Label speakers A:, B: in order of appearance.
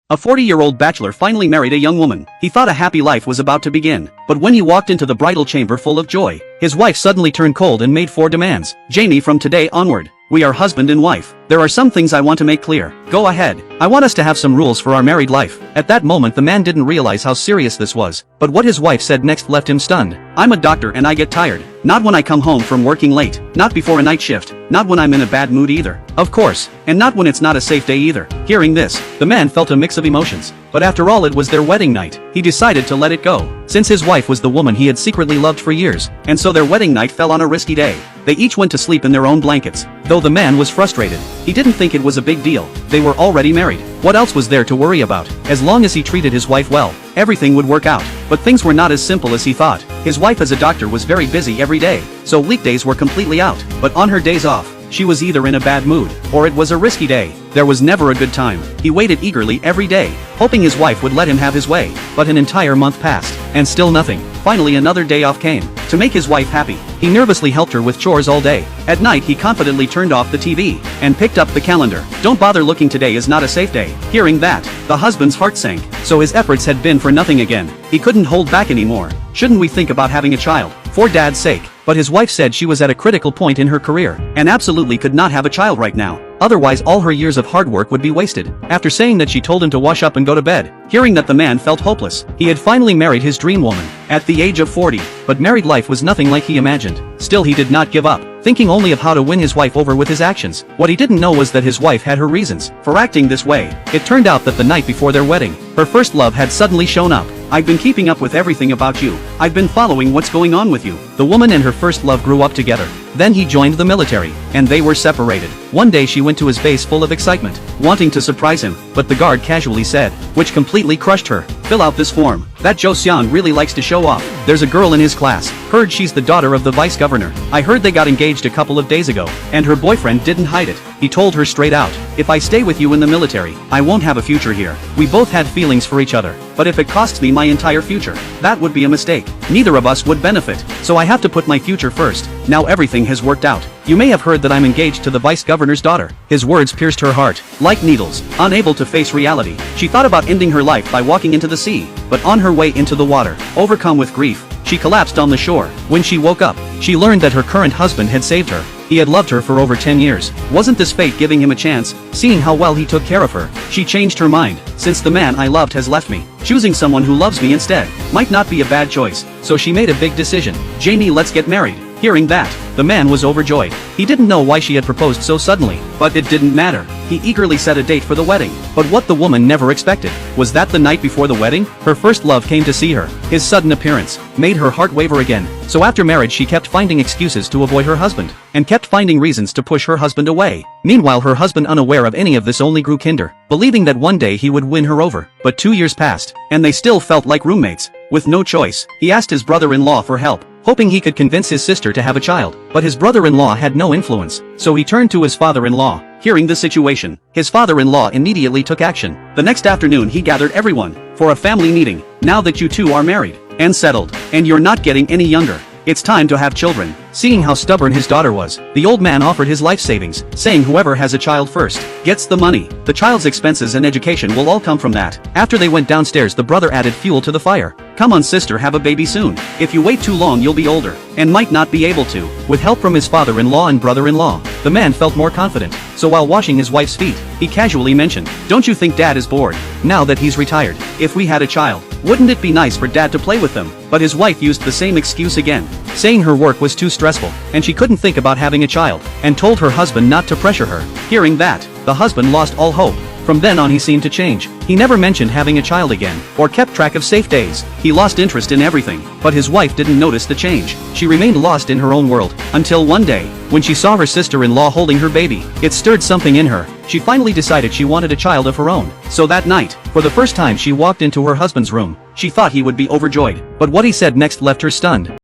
A: A 40-year-old bachelor finally married a young woman. He thought a happy life was about to begin. But when he walked into the bridal chamber full of joy, his wife suddenly turned cold and made 4 demands. Jamie, from today onward, we are husband and wife. There are some things I want to make clear. Go ahead. I want us to have some rules for our married life. At that moment the man didn't realize how serious this was. But what his wife said next left him stunned. I'm a doctor and I get tired. Not when I come home from working late. Not before a night shift. Not when I'm in a bad mood either. Of course. And not when it's not a safe day either. Hearing this, the man felt a mix of emotions. But after all, it was their wedding night. He decided to let it go. Since his wife was the woman he had secretly loved for years. And so their wedding night fell on a risky day. They each went to sleep in their own blankets. Though the man was frustrated, he didn't think it was a big deal. They were already married. What else was there to worry about? As long as he treated his wife well, everything would work out. But things were not as simple as he thought. His wife as a doctor was very busy every day, so weekdays were completely out. But on her days off, she was either in a bad mood, or it was a risky day. There was never a good time. He waited eagerly every day, hoping his wife would let him have his way. But an entire month passed, and still nothing. Finally another day off came. To make his wife happy, he nervously helped her with chores all day. At night he confidently turned off the TV, and picked up the calendar. Don't bother looking, today is not a safe day. Hearing that, the husband's heart sank. So his efforts had been for nothing again. He couldn't hold back anymore. Shouldn't we think about having a child? For Dad's sake. But his wife said she was at a critical point in her career, and absolutely could not have a child right now. Otherwise all her years of hard work would be wasted. After saying that, she told him to wash up and go to bed. Hearing that, the man felt hopeless. He had finally married his dream woman, at the age of 40. But married life was nothing like he imagined. Still, he did not give up, thinking only of how to win his wife over with his actions. What he didn't know was that his wife had her reasons for acting this way. It turned out that the night before their wedding, her first love had suddenly shown up. I've been keeping up with everything about you. I've been following what's going on with you. The woman and her first love grew up together. Then he joined the military, and they were separated. One day she went to his base full of excitement, wanting to surprise him, but the guard casually said, which completely crushed her, fill out this form. That Joe Xian really likes to show off. There's a girl in his class. Heard she's the daughter of the vice governor. I heard they got engaged a couple of days ago, and her boyfriend didn't hide it. He told her straight out, if I stay with you in the military, I won't have a future here. We both had feelings for each other, but if it costs me my entire future, that would be a mistake. Neither of us would benefit, so I have to put my future first. Now everything has worked out. You may have heard that I'm engaged to the vice governor's daughter. His words pierced her heart, like needles. Unable to face reality, she thought about ending her life by walking into the sea. But on her way into the water, overcome with grief, she collapsed on the shore. When she woke up, she learned that her current husband had saved her. He had loved her for over 10 years. Wasn't this fate giving him a chance? Seeing how well he took care of her, she changed her mind. Since the man I loved has left me, choosing someone who loves me instead might not be a bad choice. So she made a big decision. Jamie, let's get married. Hearing that, the man was overjoyed. He didn't know why she had proposed so suddenly, but it didn't matter. He eagerly set a date for the wedding. But what the woman never expected was that the night before the wedding, her first love came to see her. His sudden appearance made her heart waver again. So after marriage she kept finding excuses to avoid her husband, and kept finding reasons to push her husband away. Meanwhile her husband, unaware of any of this, only grew kinder, believing that one day he would win her over. But 2 years passed, and they still felt like roommates. With no choice, he asked his brother-in-law for help, hoping he could convince his sister to have a child. But his brother-in-law had no influence, so he turned to his father-in-law. Hearing the situation, his father-in-law immediately took action. The next afternoon he gathered everyone for a family meeting. Now that you two are married and settled, and you're not getting any younger, it's time to have children. Seeing how stubborn his daughter was, the old man offered his life savings, saying whoever has a child first gets the money. The child's expenses and education will all come from that. After they went downstairs, the brother added fuel to the fire. Come on sister, have a baby soon. If you wait too long you'll be older, and might not be able to. With help from his father-in-law and brother-in-law, the man felt more confident. So while washing his wife's feet, he casually mentioned, don't you think Dad is bored now that he's retired? If we had a child, wouldn't it be nice for Dad to play with them? But his wife used the same excuse again, saying her work was too stressful, and she couldn't think about having a child, and told her husband not to pressure her. Hearing that, the husband lost all hope. From then on he seemed to change. He never mentioned having a child again, or kept track of safe days. He lost interest in everything. But his wife didn't notice the change. She remained lost in her own world, until one day, when she saw her sister-in-law holding her baby. It stirred something in her. She finally decided she wanted a child of her own. So that night, for the first time she walked into her husband's room. She thought he would be overjoyed, but what he said next left her stunned.